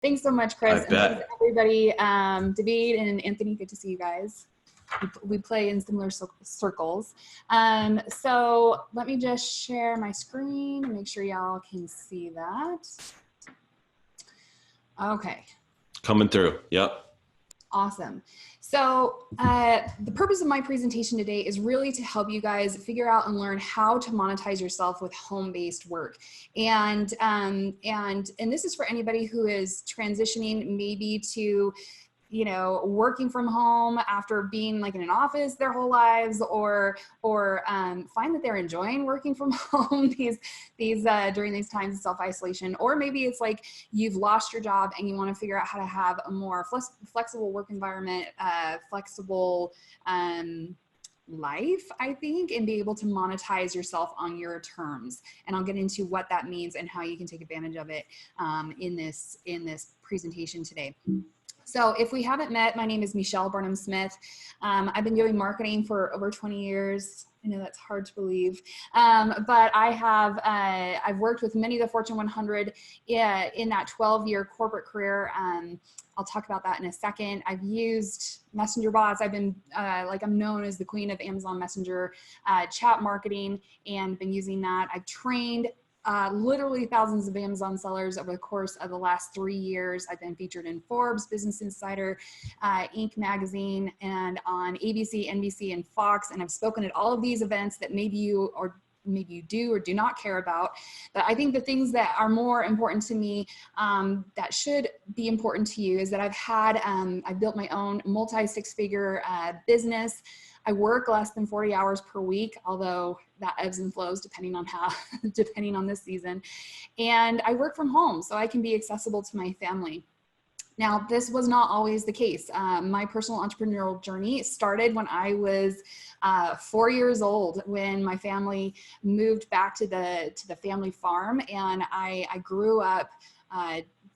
Thanks so much, Chris. I And thanks bet. everybody. David and Anthony, good to see you guys. We play in similar circles. So let me just share my screen and make sure y'all can see that. Okay. Coming through. Yep. Awesome. So the purpose of my presentation today is really to help you guys figure out and learn how to monetize yourself with home-based work. And this is for anybody who is transitioning maybe to, you know, working from home after being like in an office their whole lives, or find that they're enjoying working from home during these times of self-isolation. Or maybe it's like you've lost your job and you want to figure out how to have a more flexible work environment, flexible life, I think, and be able to monetize yourself on your terms. And I'll get into what that means and how you can take advantage of it in this presentation today. So if we haven't met, my name is Michelle BARNUM SMITH. I've been doing marketing for over 20 years. I know that's hard to believe, but I've worked with many of the Fortune 100 in that 12-year corporate career. I'll talk about that in a second. I've used messenger bots. I've been I'm known as the queen of Amazon Messenger chat marketing, and been using that. I've trained literally thousands of Amazon sellers over the course of the last 3 years. I've been featured in Forbes, Business Insider, Inc. magazine, and on ABC, NBC, and Fox. And I've spoken at all of these events that maybe you do or do not care about. But I think the things that are more important to me, that should be important to you, is that I've built my own multi-six-figure business. I work less than 40 hours per week, although that ebbs and flows depending on this season. And I work from home, so I can be accessible to my family. Now, this was not always the case. My personal entrepreneurial journey started when I was 4 years old, when my family moved back to the family farm, and I grew up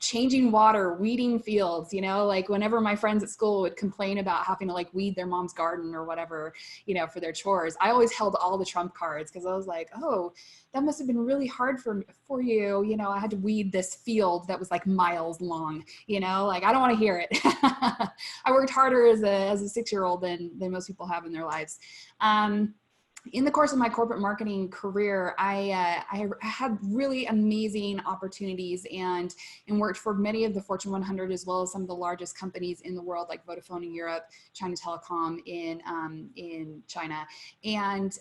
changing water, weeding fields, you know, like whenever my friends at school would complain about having to like weed their mom's garden or whatever, you know, for their chores, I always held all the trump cards, because I was like, oh, that must have been really hard for you. You know, I had to weed this field that was like miles long, you know, like I don't want to hear it. I worked harder as a 6-year-old than most people have in their lives. In the course of my corporate marketing career, I had really amazing opportunities and worked for many of the Fortune 100, as well as some of the largest companies in the world, like Vodafone in Europe, China Telecom in China. And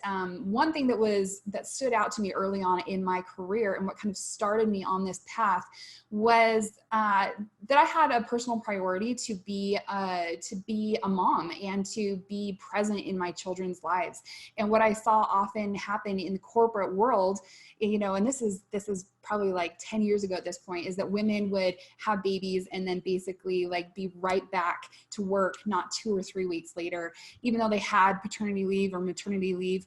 one thing that stood out to me early on in my career, and what kind of started me on this path, was that I had a personal priority to be a mom and to be present in my children's lives. And what I saw often happen in the corporate world, you know, and this is probably like 10 years ago at this point, is that women would have babies and then basically like be right back to work, not 2 or 3 weeks later, even though they had paternity leave or maternity leave.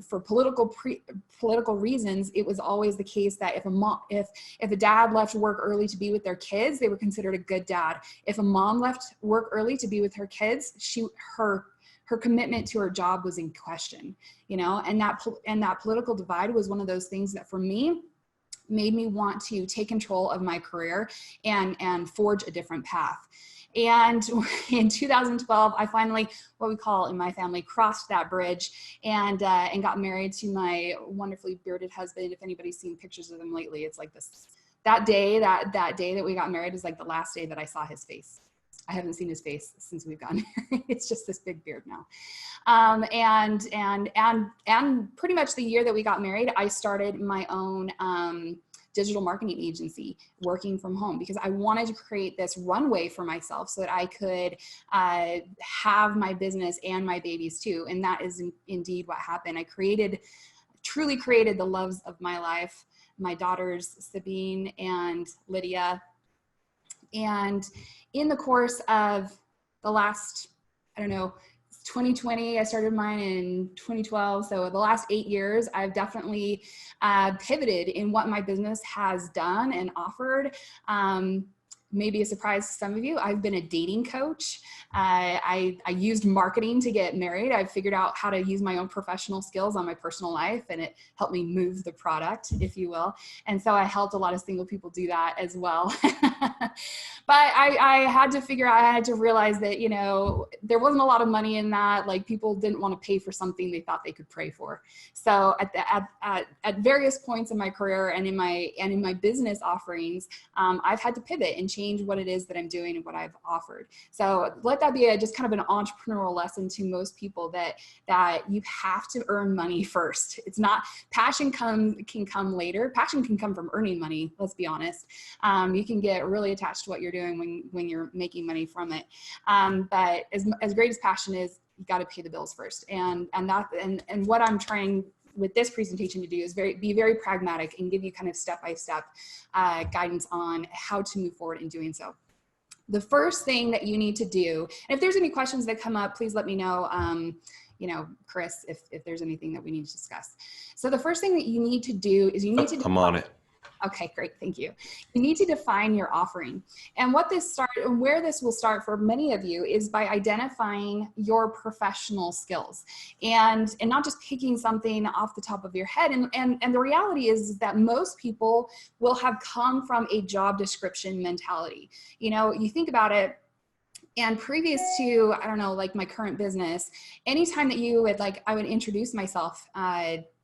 For political reasons, it was always the case that if a dad left work early to be with their kids, they were considered a good dad. If a mom left work early to be with her kids, her commitment to her job was in question, you know, and that political divide was one of those things that for me made me want to take control of my career and forge a different path. And in 2012, I finally, what we call in my family, crossed that bridge and got married to my wonderfully bearded husband. If anybody's seen pictures of him lately, it's like this. That day that we got married is like the last day that I saw his face. I haven't seen his face since we've gotten married. It's just this big beard now. And pretty much the year that we got married, I started my own digital marketing agency, working from home, because I wanted to create this runway for myself so that I could have my business and my babies too. And that is indeed what happened. I truly created the loves of my life, my daughters, Sabine and Lydia. And in the course of the last, 2020, I started mine in 2012. So the last 8 years, I've definitely pivoted in what my business has done and offered. maybe a surprise to some of you, I've been a dating coach. I used marketing to get married. I figured out how to use my own professional skills on my personal life, and it helped me move the product, if you will. And so I helped a lot of single people do that as well. But I had to figure out, I had to realize that, you know, there wasn't a lot of money in that. Like, people didn't want to pay for something they thought they could pray for. So at various points in my career and in my business offerings, I've had to pivot and change what it is that I'm doing and what I've offered. So let that be just kind of an entrepreneurial lesson to most people, that you have to earn money first. It's not, passion can come later. Passion can come from earning money. Let's be honest. You can get really attached to what you're doing when you're making money from it. But as great as passion is, you got to pay the bills first. And what I'm trying with this presentation to do is be very pragmatic and give you kind of step-by-step guidance on how to move forward in doing so. The first thing that you need to do, and if there's any questions that come up, please let me know, you know, Chris, if there's anything that we need to discuss. So the first thing that you need to do is you need to— I'm on it. Okay, great, thank you. You need to define your offering. And where this will start for many of you is by identifying your professional skills and not just picking something off the top of your head. And the reality is that most people will have come from a job description mentality. You know, you think about it, and previous to, I don't know, like my current business, anytime that you would, like, I would introduce myself,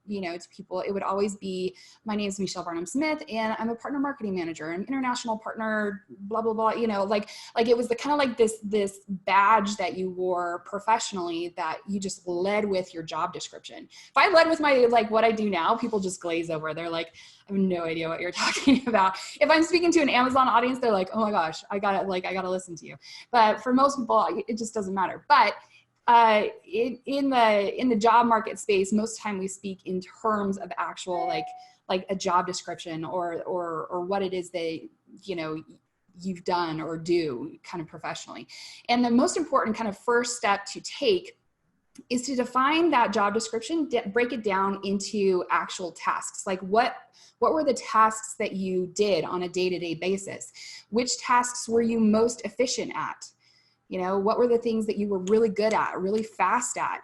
you know, to people, it would always be, my name is Michelle BARNUM SMITH, and I'm a partner marketing manager, I'm international partner, blah, blah, blah, you know, like it was the kind of like this badge that you wore professionally that you just led with your job description. If I led with my, like what I do now, people just glaze over. They're like, I have no idea what you're talking about. If I'm speaking to an Amazon audience, they're like, oh my gosh, I gotta listen to you. But for most people, it just doesn't matter. But in the job market space, most of the time we speak in terms of actual like a job description or what it is that, you know, you've done or do kind of professionally. And the most important kind of first step to take is to define that job description, break it down into actual tasks. Like what were the tasks that you did on a day-to-day basis? Which tasks were you most efficient at? You know, what were the things that you were really good at, really fast at?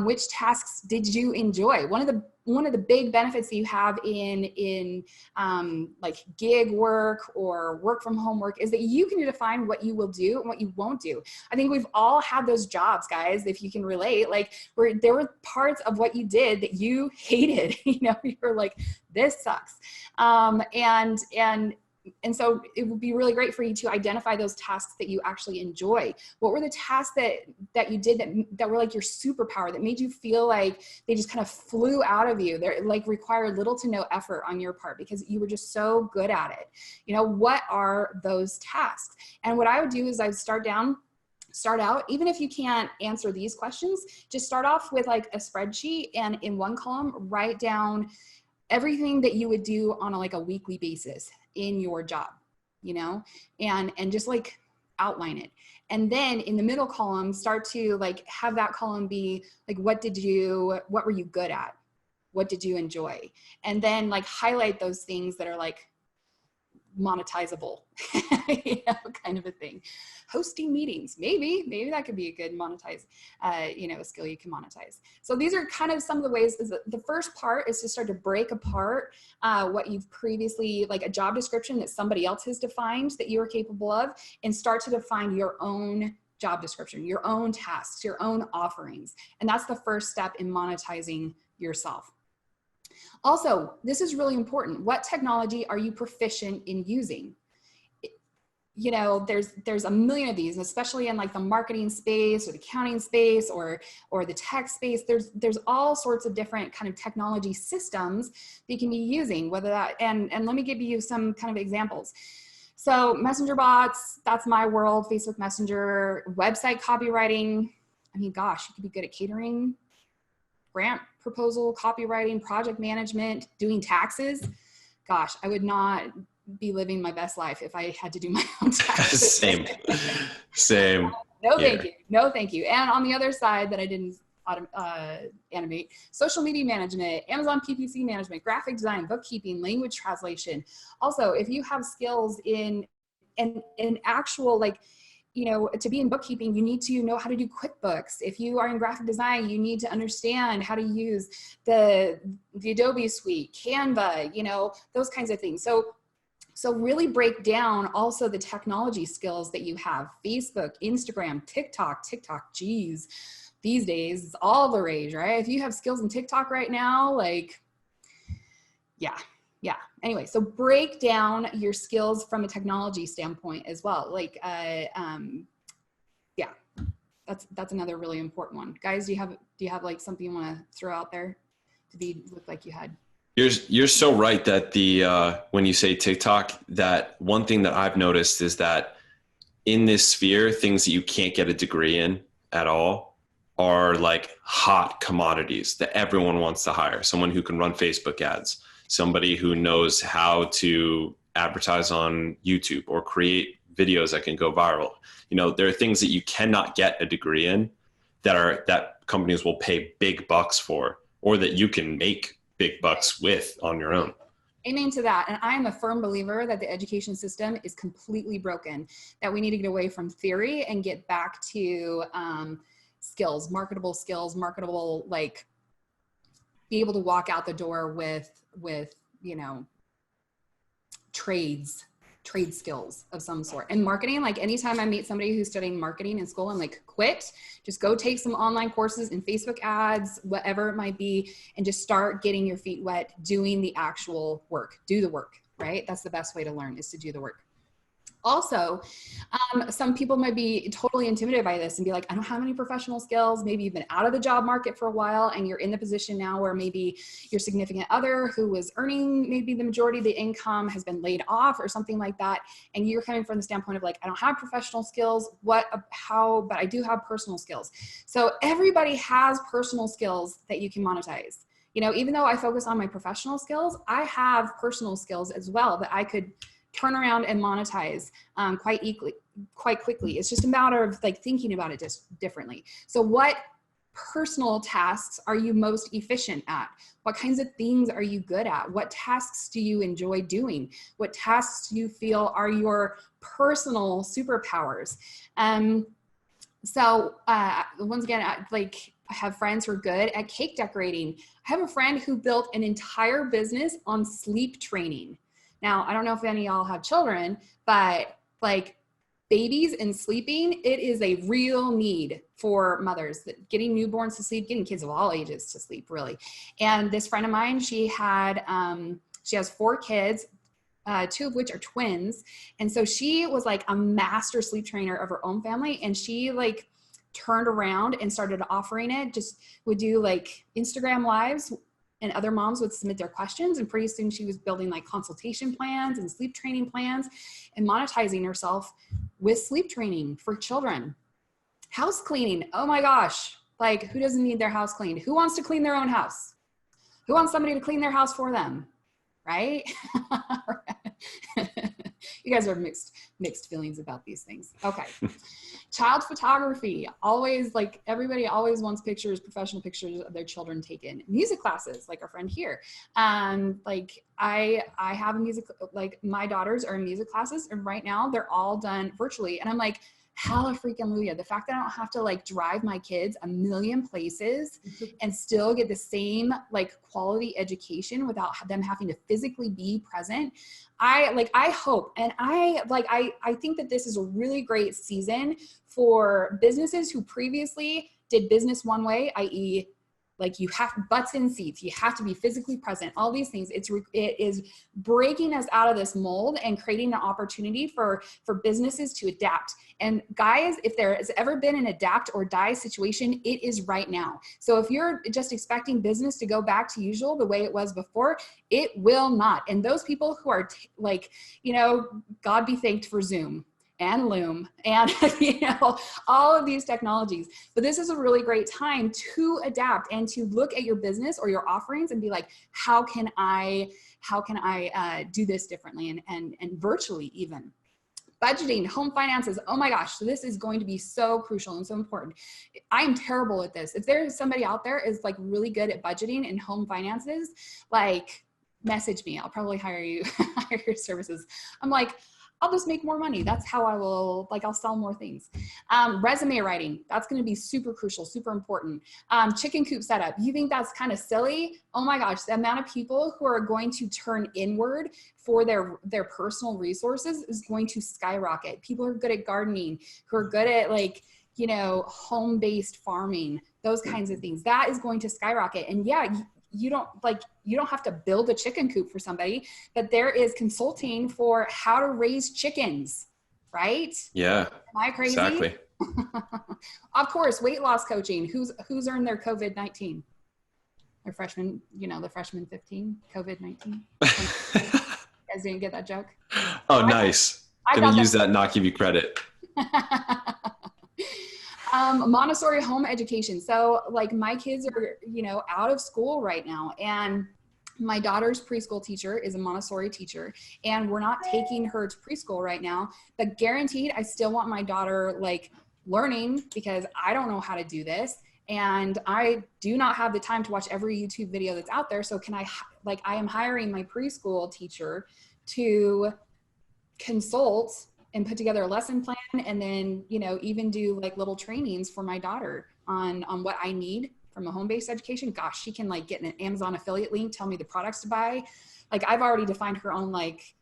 Which tasks did you enjoy? One of the big benefits that you have in like gig work or work from home work is that you can define what you will do and what you won't do. I think we've all had those jobs, guys, if you can relate, like where there were parts of what you did that you hated. You know, you were like, this sucks. And so it would be really great for you to identify those tasks that you actually enjoy. What were the tasks that you did that were like your superpower, that made you feel like they just kind of flew out of you? They're like required little to no effort on your part because you were just so good at it. You know, what are those tasks? And what I would do is I'd start out, even if you can't answer these questions, just start off with like a spreadsheet, and in one column, write down everything that you would do on a weekly basis in your job, you know, and just like outline it. And then in the middle column, start to like have that column be like, what were you good at? What did you enjoy? And then like highlight those things that are like monetizable, you know, kind of a thing. Hosting meetings, maybe that could be a good monetize, you know, a skill you can monetize. So these are kind of some of the ways. The first part is to start to break apart what you've previously, like a job description that somebody else has defined that you are capable of, and start to define your own job description, your own tasks, your own offerings. And that's the first step in monetizing yourself. Also, this is really important. What technology are you proficient in using? You know, there's a million of these, and especially in like the marketing space or the accounting space or the tech space, there's all sorts of different kind of technology systems that you can be using, whether that, and let me give you some kind of examples. So messenger bots, that's my world, Facebook Messenger, website copywriting. I mean, gosh, you could be good at catering, grant proposal, copywriting, project management, doing taxes. Gosh, I would not be living my best life if I had to do my own taxes. Same. No, thank you. No, thank you. And on the other side that I didn't animate, social media management, Amazon PPC management, graphic design, bookkeeping, language translation. Also, if you have skills in an actual, like, you know, to be in bookkeeping, you need to know how to do QuickBooks. If you are in graphic design, you need to understand how to use the Adobe suite, Canva, you know, those kinds of things. So really break down also the technology skills that you have. Facebook, Instagram, TikTok, geez, these days it's all the rage, right? If you have skills in TikTok right now, like, yeah. Anyway, so break down your skills from a technology standpoint as well. Like, yeah, that's another really important one. Guys, do you have like something you want to throw out there to look like you had? You're so right that when you say TikTok, that one thing that I've noticed is that in this sphere, things that you can't get a degree in at all are like hot commodities that everyone wants to hire. Someone who can run Facebook ads, somebody who knows how to advertise on YouTube or create videos that can go viral. You know, there are things that you cannot get a degree in that companies will pay big bucks for, or that you can make big bucks with on your own. Amen to that. And I am a firm believer that the education system is completely broken, that we need to get away from theory and get back to skills, marketable, like, be able to walk out the door with, you know, trade skills of some sort. And marketing, like, anytime I meet somebody who's studying marketing in school, I'm like, quit, just go take some online courses in Facebook ads, whatever it might be, and just start getting your feet wet, doing the actual work. Do the work, right? That's the best way to learn, is to do the work. Also, some people might be totally intimidated by this and be like, I don't have any professional skills. Maybe you've been out of the job market for a while and you're in the position now where maybe your significant other who was earning maybe the majority of the income has been laid off or something like that. And you're coming from the standpoint of like, I don't have professional skills. But I do have personal skills. So everybody has personal skills that you can monetize. You know, even though I focus on my professional skills, I have personal skills as well that I could turn around and monetize quite quickly. It's just a matter of like thinking about it just differently. So what personal tasks are you most efficient at? What kinds of things are you good at? What tasks do you enjoy doing? What tasks do you feel are your personal superpowers? So once again, I have friends who are good at cake decorating. I have a friend who built an entire business on sleep training. Now, I don't know if any of y'all have children, but like babies and sleeping, it is a real need for mothers, that getting newborns to sleep, getting kids of all ages to sleep, really. And this friend of mine, she has 4 kids, 2 of which are twins. And so she was like a master sleep trainer of her own family. And she like turned around and started offering it, just would do like Instagram lives, and other moms would submit their questions, and pretty soon she was building like consultation plans and sleep training plans and monetizing herself with sleep training for children. House cleaning, oh my gosh, like who doesn't need their house cleaned? Who wants to clean their own house? Who wants somebody to clean their house for them, right? You guys are mixed feelings about these things. Okay. Child photography, always, like, everybody always wants pictures, professional pictures of their children taken. Music classes, like our friend here. Like I have a music, like my daughters are in music classes, and right now they're all done virtually. And I'm like, hallelujah. The fact that I don't have to like drive my kids a million places and still get the same like quality education without them having to physically be present. I hope, and I think that this is a really great season for businesses who previously did business one way, i.e. like you have butts in seats, you have to be physically present, all these things. It is breaking us out of this mold and creating an opportunity for businesses to adapt. And guys, if there has ever been an adapt or die situation, it is right now. So if you're just expecting business to go back to usual the way it was before, it will not. And those people who are like, you know, God be thanked for Zoom and Loom and, you know, all of these technologies. But this is a really great time to adapt and to look at your business or your offerings and be like, how can I do this differently and virtually even. Budgeting, home finances, oh my gosh, so this is going to be so crucial and so important. I'm terrible at this. If there's somebody out there is like really good at budgeting and home finances, like message me. I'll probably hire you, hire your services. I'm like, I'll just make more money. That's how I will, like, I'll sell more things. Resume writing, that's going to be super crucial, super important. Chicken coop setup. You think that's kind of silly? Oh my gosh, the amount of people who are going to turn inward for their personal resources is going to skyrocket. People who are good at gardening, who are good at, like, you know, home-based farming, those kinds of things. That is going to skyrocket. And yeah, you don't have to build a chicken coop for somebody, but there is consulting for how to raise chickens, right? Yeah. Am I crazy? Exactly. Of course, weight loss coaching. Who's earned their COVID-19? Their freshman, you know, the freshman 15, COVID-19. You guys didn't get that joke? Oh, nice. Gonna use that and not give you credit. Montessori home education. So, like, my kids are, you know, out of school right now, and my daughter's preschool teacher is a Montessori teacher, and we're not taking her to preschool right now, but guaranteed I still want my daughter, like, learning, because I don't know how to do this. And I do not have the time to watch every YouTube video that's out there. So I am hiring my preschool teacher to consult and put together a lesson plan, and then, you know, even do like little trainings for my daughter on what I need from a home-based education. Gosh, she can, like, get an Amazon affiliate link, tell me the products to buy. Like, I've already defined her own like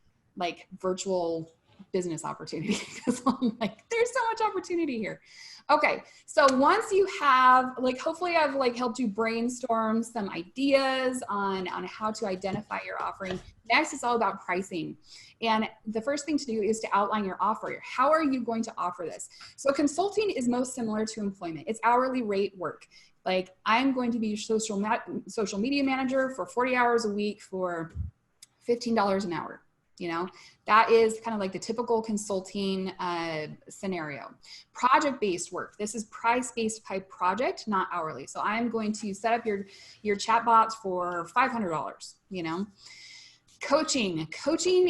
virtual business opportunity, because I'm like, there's so much opportunity here. Okay, so once you have, like, hopefully I've, like, helped you brainstorm some ideas on how to identify your offering. Next, it's all about pricing. And the first thing to do is to outline your offer. How are you going to offer this? So consulting is most similar to employment. It's hourly rate work. Like, I'm going to be your social media manager for 40 hours a week for $15 an hour. You know, that is kind of like the typical consulting scenario. Project-based work. This is price-based by project, not hourly. So I'm going to set up your chatbots for $500, you know. Coaching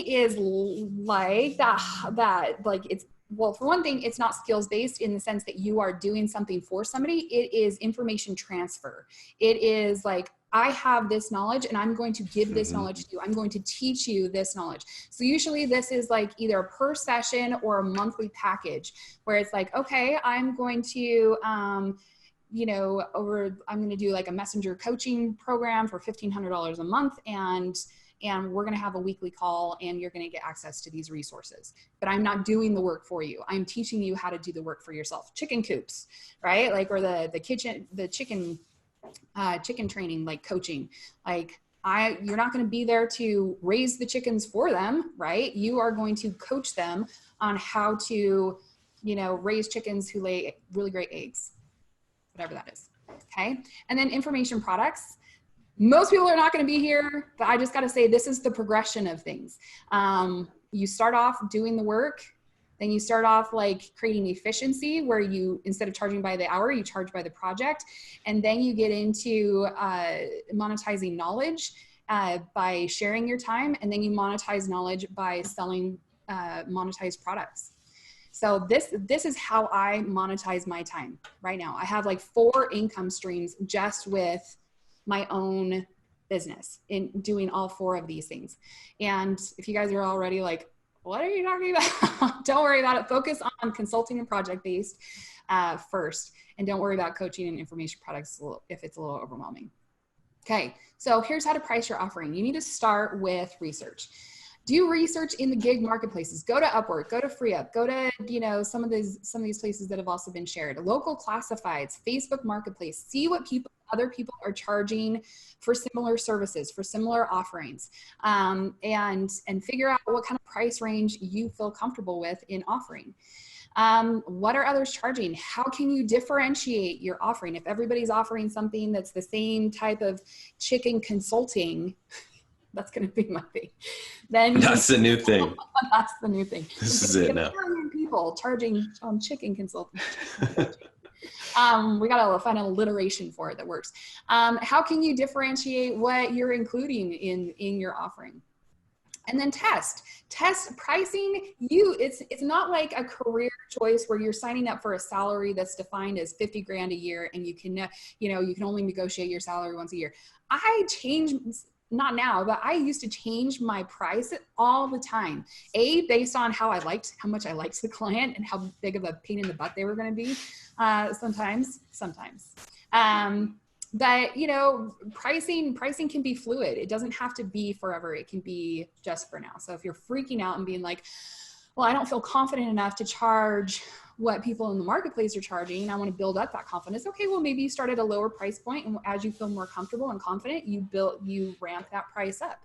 is like that, like, it's, well, for one thing, it's not skills-based in the sense that you are doing something for somebody. It is information transfer. It is like, I have this knowledge and I'm going to give this knowledge to you. I'm going to teach you this knowledge. So usually this is like either a per session or a monthly package, where it's like, okay, I'm going to, you know, I'm going to do like a messenger coaching program for $1,500 a month. And we're going to have a weekly call, and you're going to get access to these resources, but I'm not doing the work for you. I'm teaching you how to do the work for yourself. Chicken coops, right? Like, or the chicken training, like coaching, like, you're not going to be there to raise the chickens for them, right? You are going to coach them on how to, you know, raise chickens who lay really great eggs, whatever that is. Okay. And then information products. Most people are not going to be here, but I just got to say, this is the progression of things. You start off doing the work, then you start off like creating efficiency, where you, instead of charging by the hour, you charge by the project. And then you get into monetizing knowledge by sharing your time. And then you monetize knowledge by selling monetized products. So this is how I monetize my time right now. I have like 4 income streams just with my own business in doing all 4 of these things. And if you guys are already like, what are you talking about? Don't worry about it. Focus on consulting and project-based first, and don't worry about coaching and information products if it's a little overwhelming. Okay, so here's how to price your offering. You need to start with research. Do research in the gig marketplaces. Go to Upwork, go to FreeUp, go to, you know, some of these places that have also been shared. Local classifieds, Facebook Marketplace. See what other people are charging for similar services, for similar offerings, and figure out what kind of price range you feel comfortable with in offering. What are others charging? How can you differentiate your offering? If everybody's offering something that's the same type of chicken consulting, that's going to be my thing. Then that's the new thing. That's the new thing. This is it now. People charging chicken consulting. We got to find an alliteration for it that works. How can you differentiate what you're including in your offering? And then test pricing. It's not like a career choice where you're signing up for a salary that's defined as 50 grand a year, and you can only negotiate your salary once a year. not now, but I used to change my price all the time. Based on how much I liked the client and how big of a pain in the butt they were going to be. Sometimes. But you know, pricing can be fluid. It doesn't have to be forever. It can be just for now. So if you're freaking out and being like, well, I don't feel confident enough to charge what people in the marketplace are charging, I want to build up that confidence. Okay, well, maybe you start at a lower price point, and as you feel more comfortable and confident, you ramp that price up,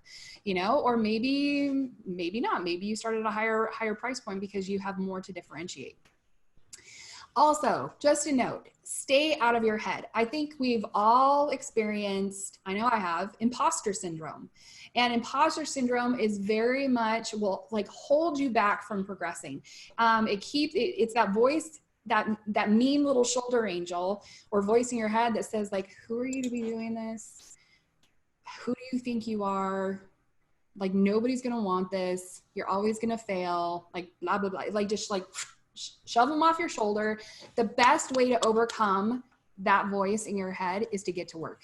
you know, or maybe not. Maybe you start at a higher price point because you have more to differentiate. Also, just a note, stay out of your head. I think we've all experienced, I know I have, imposter syndrome. And imposter syndrome is very much, will like hold you back from progressing. It's that voice, that mean little shoulder angel or voice in your head that says like, who are you to be doing this? Who do you think you are? Like, nobody's going to want this. You're always going to fail. Like, blah, blah, blah. Like, just like shove them off your shoulder. The best way to overcome that voice in your head is to get to work.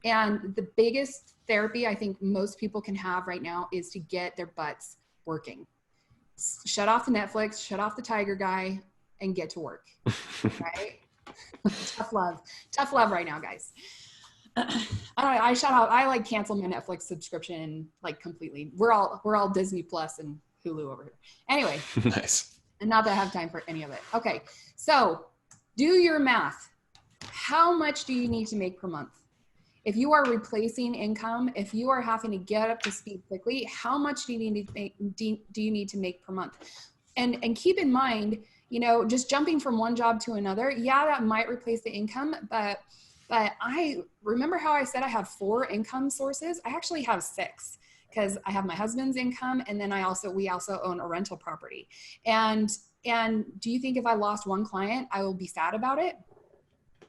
And the biggest therapy I think most people can have right now is to get their butts working. Shut off the Netflix, shut off the Tiger Guy, and get to work. Right? Tough love right now, guys. I like cancel my Netflix subscription like completely. We're all Disney Plus and Hulu over here. Anyway. Nice. And not that I have time for any of it. Okay, so do your math. How much do you need to make per month? If you are replacing income, if you are having to get up to speed quickly, how much do you need to make per month? And keep in mind, you know, just jumping from one job to another, yeah, that might replace the income, but I remember how I said I have 4 income sources. I actually have 6. Because I have my husband's income, and then we also own a rental property. And do you think if I lost one client, I will be sad about it?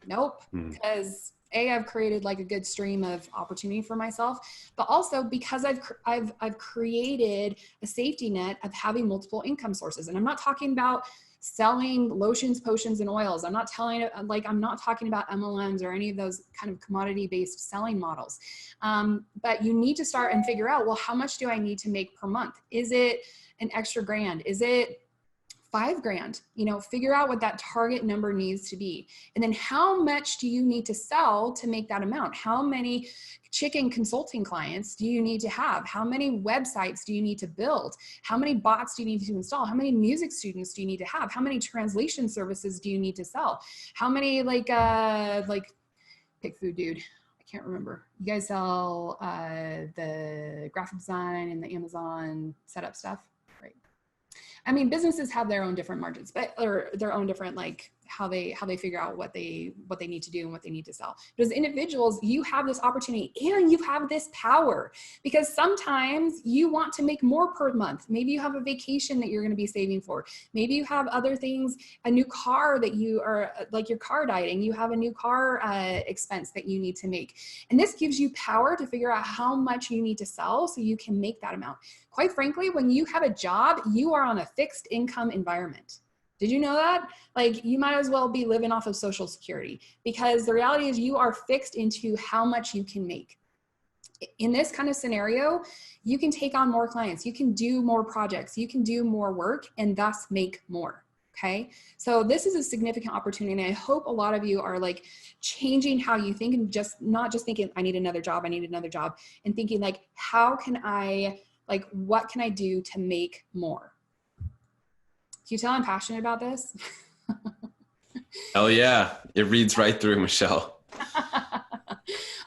Nope. Because I've created like a good stream of opportunity for myself, but also because I've created a safety net of having multiple income sources. And I'm not talking about selling lotions, potions, and oils. I'm not talking about MLMs or any of those kind of commodity-based selling models. But you need to start and figure out, well, how much do I need to make per month? Is it an extra grand? Is it $5,000? You know, figure out what that target number needs to be. And then how much do you need to sell to make that amount? How many chicken consulting clients do you need to have? How many websites do you need to build? How many bots do you need to install? How many music students do you need to have? How many translation services do you need to sell? How many like pick food, dude. I can't remember. You guys sell the graphic design and the Amazon setup stuff, right? I mean, businesses have their own different margins, or their own different, like how they figure out what they need to do and what they need to sell. But as individuals, you have this opportunity and you have this power, because sometimes you want to make more per month. Maybe you have a vacation that you're going to be saving for. Maybe you have other things, a new car that you are like your car dieting. You have a new car expense that you need to make. And this gives you power to figure out how much you need to sell so you can make that amount. Quite frankly, when you have a job, you are on a fixed income environment. Did you know that? Like, you might as well be living off of Social Security, because the reality is you are fixed into how much you can make. In this kind of scenario, you can take on more clients, you can do more projects, you can do more work, and thus make more. Okay. So this is a significant opportunity. And I hope a lot of you are like changing how you think, and just not just thinking, I need another job, and thinking like, what can I do to make more? Can you tell I'm passionate about this? Hell yeah. It reads right through, Michelle.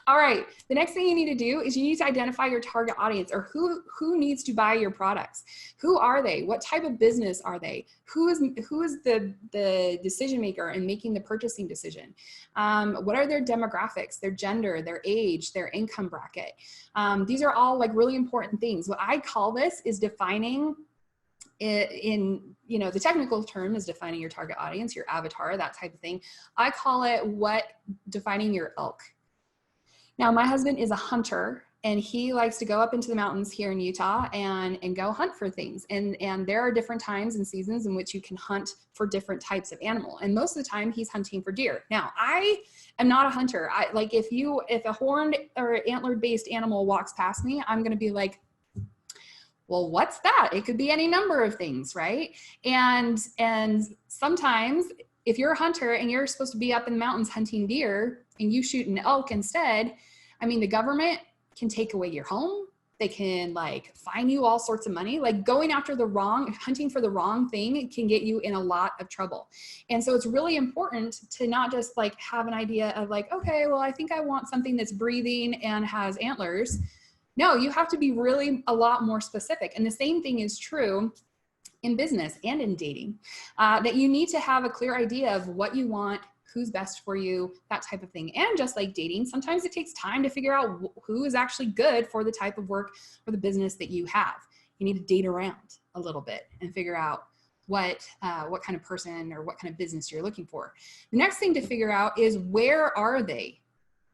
All right. The next thing you need to do is you need to identify your target audience, or who needs to buy your products. Who are they? What type of business are they? Who is the decision maker in making the purchasing decision? What are their demographics, their gender, their age, their income bracket? These are all like really important things. What I call this is defining the technical term is defining your target audience, your avatar, that type of thing. I call it defining your elk. Now, my husband is a hunter, and he likes to go up into the mountains here in Utah and go hunt for things. And there are different times and seasons in which you can hunt for different types of animal. And most of the time he's hunting for deer. Now, I am not a hunter. If a horned or antlered based animal walks past me, I'm going to be like, well, what's that? It could be any number of things, right? And sometimes if you're a hunter and you're supposed to be up in the mountains hunting deer and you shoot an elk instead, I mean, the government can take away your home. They can like fine you all sorts of money. Like going after hunting for the wrong thing can get you in a lot of trouble. And so it's really important to not just like have an idea of like, okay, well, I think I want something that's breathing and has antlers. No, you have to be really a lot more specific. And the same thing is true in business and in dating, that you need to have a clear idea of what you want, who's best for you, that type of thing. And just like dating, sometimes it takes time to figure out who is actually good for the type of work or the business that you have. You need to date around a little bit and figure out what kind of person or what kind of business you're looking for. The next thing to figure out is where are they?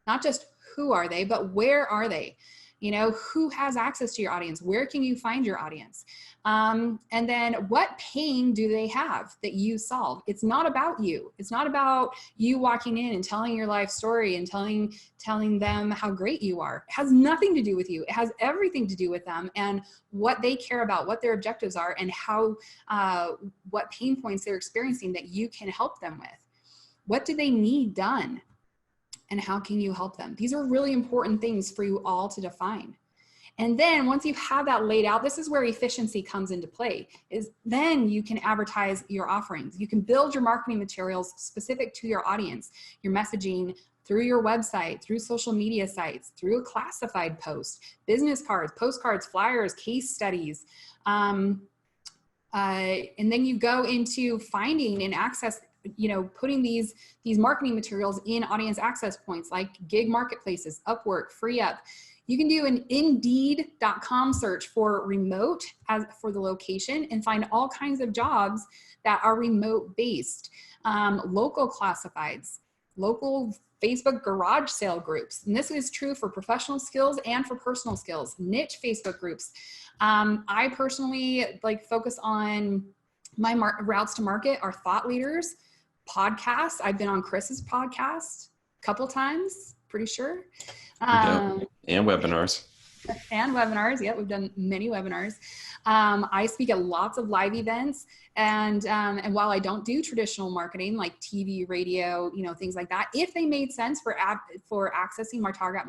Not just who are they, but where are they? You know, who has access to your audience? Where can you find your audience? And then what pain do they have that you solve? It's not about you. It's not about you walking in and telling your life story and telling them how great you are. It has nothing to do with you. It has everything to do with them and what they care about, what their objectives are, and how, what pain points they're experiencing that you can help them with. What do they need done? And how can you help them? These are really important things for you all to define. And then once you have that laid out, this is where efficiency comes into play, is then you can advertise your offerings. You can build your marketing materials specific to your audience, your messaging through your website, through social media sites, through a classified post, business cards, postcards, flyers, case studies. And then you go into finding and access, you know, putting these marketing materials in audience access points like gig marketplaces, Upwork, FreeUp. You can do an Indeed.com search for remote as for the location and find all kinds of jobs that are remote based, local classifieds, local Facebook garage sale groups. And this is true for professional skills and for personal skills, niche Facebook groups. I personally like focus on my routes to market are thought leaders, podcasts. I've been on Chris's podcast a couple times, pretty sure. And webinars. And webinars. Yeah, we've done many webinars. I speak at lots of live events. And while I don't do traditional marketing like TV, radio, you know, things like that, if they made sense for accessing my target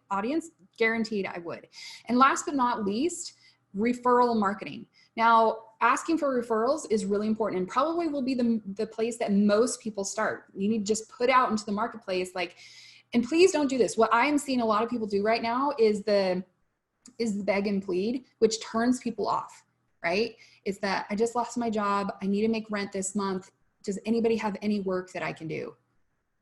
audience, guaranteed I would. And last but not least, referral marketing. Now, asking for referrals is really important and probably will be the place that most people start. You need to just put out into the marketplace, like, and please don't do this. What I am seeing a lot of people do right now is the beg and plead, which turns people off, right? It's that I just lost my job. I need to make rent this month. Does anybody have any work that I can do?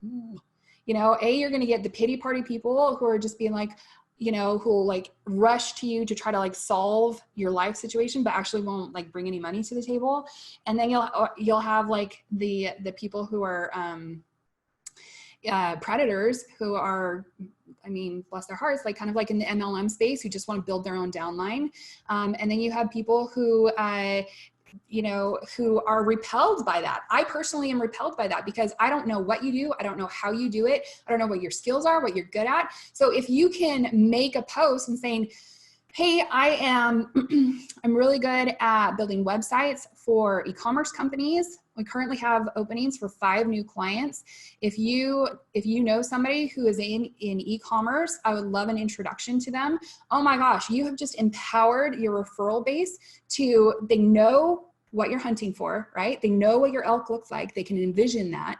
You know, you're going to get the pity party people who are just being like, you know, who will like rush to you to try to like solve your life situation, but actually won't like bring any money to the table. And then you'll have like the people who are predators who are, I mean, bless their hearts, like kind of like in the MLM space who just want to build their own downline. And then you have people who, you know, who are repelled by that. I personally am repelled by that because I don't know what you do. I don't know how you do it. I don't know what your skills are, what you're good at. So if you can make a post and saying, hey, I'm really good at building websites for e-commerce companies. We currently have openings for 5 new clients. If you know somebody who is in e-commerce, I would love an introduction to them. Oh my gosh, you have just empowered your referral base they know what you're hunting for, right? They know what your elk looks like. They can envision that.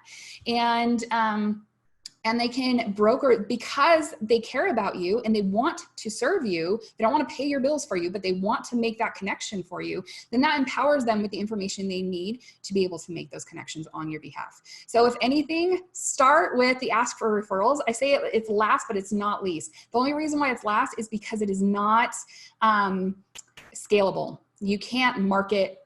And they can broker because they care about you and they want to serve you. They don't want to pay your bills for you, but they want to make that connection for you. Then that empowers them with the information they need to be able to make those connections on your behalf. So if anything, start with the ask for referrals. I say it's last, but it's not least. The only reason why it's last is because it is not scalable. You can't market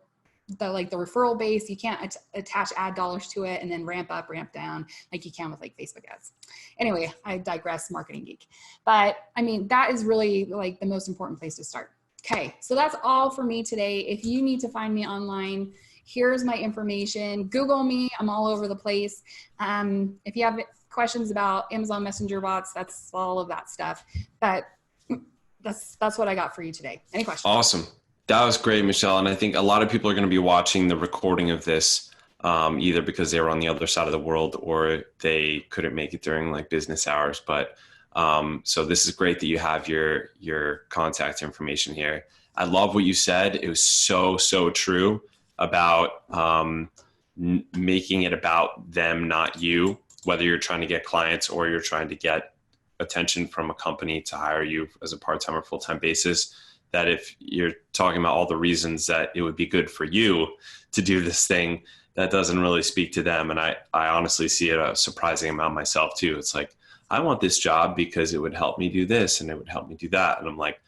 the referral base. You can't attach ad dollars to it and then ramp up, ramp down like you can with like Facebook ads. Anyway, I digress, marketing geek. But I mean, that is really like the most important place to start. Okay, so that's all for me today. If you need to find me online, here's my information. Google me, I'm all over the place. If you have questions about Amazon Messenger bots, that's all of that stuff. But that's what I got for you today. Any questions? Awesome. That was great, Michelle. And I think a lot of people are going to be watching the recording of this, either because they were on the other side of the world or they couldn't make it during like business hours. But so this is great that you have your contact information here. I love what you said. It was so true about making it about them, not you, whether you're trying to get clients or you're trying to get attention from a company to hire you as a part-time or full-time basis. That if you're talking about all the reasons that it would be good for you to do this thing, that doesn't really speak to them. And I honestly see it a surprising amount myself too. It's like, I want this job because it would help me do this and it would help me do that. And I'm like,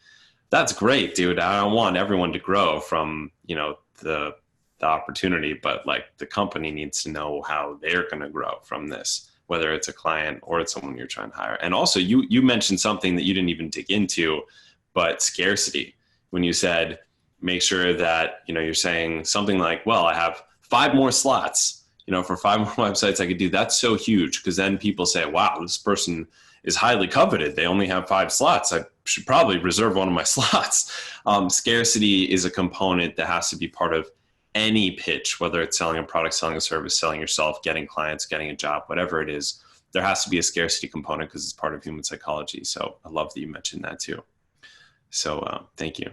that's great, dude. I don't want everyone to grow from, the opportunity, but like the company needs to know how they're going to grow from this, whether it's a client or it's someone you're trying to hire. And also you mentioned something that you didn't even dig into, but scarcity. When you said, make sure that, you're saying something like, well, I have 5 more slots, for 5 more websites I could do. That's so huge. Because then people say, wow, this person is highly coveted. They only have 5 slots. I should probably reserve one of my slots. Scarcity is a component that has to be part of any pitch, whether it's selling a product, selling a service, selling yourself, getting clients, getting a job, whatever it is. There has to be a scarcity component because it's part of human psychology. So I love that you mentioned that too. So thank you.